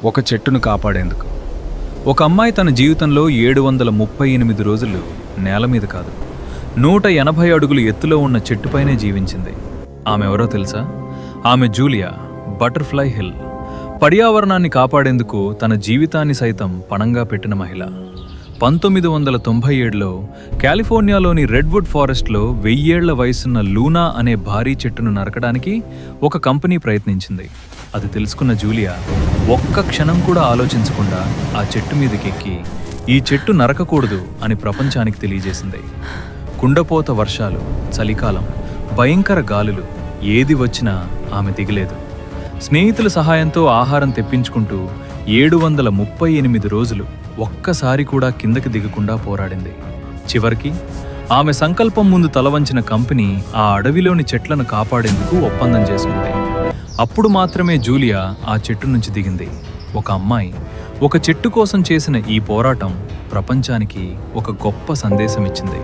ఒక చెట్టును కాపాడేందుకు. ఒక అమ్మాయి తన జీవితంలో 738 రోజులు నేల మీద కాదు, 180 అడుగులు ఎత్తులో ఉన్న చెట్టుపైనే జీవించింది. ఆమె ఎవరో తెలుసా? ఆమె జూలియా బటర్ఫ్లై హిల్. పర్యావరణాన్ని కాపాడేందుకు తన జీవితాన్ని సైతం పణంగా పెట్టిన మహిళ. 1997లో కాలిఫోర్నియాలోని రెడ్వుడ్ ఫారెస్ట్లో 1000 ఏళ్ల వయసున్న లూనా అనే భారీ చెట్టును నరకడానికి ఒక కంపెనీ ప్రయత్నించింది. అది తెలుసుకున్న జూలియా ఒక్క క్షణం కూడా ఆలోచించకుండా ఆ చెట్టు మీదకెక్కి ఈ చెట్టు నరకకూడదు అని ప్రపంచానికి తెలియజేసింది. కుండపోత వర్షాలు, చలికాలం, భయంకర గాలులు ఏది వచ్చినా ఆమె దిగలేదు. స్నేహితుల సహాయంతో ఆహారం తెప్పించుకుంటూ 738 రోజులు ఒక్కసారి కూడా కిందకి దిగకుండా పోరాడింది. చివరికి ఆమె సంకల్పం ముందు తలవంచిన కంపెనీ ఆ అడవిలోని చెట్లను కాపాడేందుకు ఒప్పందం చేసుకుంది. అప్పుడు మాత్రమే జూలియా ఆ చెట్టు నుంచి దిగింది. ఒక అమ్మాయి ఒక చెట్టు కోసం చేసిన ఈ పోరాటం ప్రపంచానికి ఒక గొప్ప సందేశం ఇచ్చింది.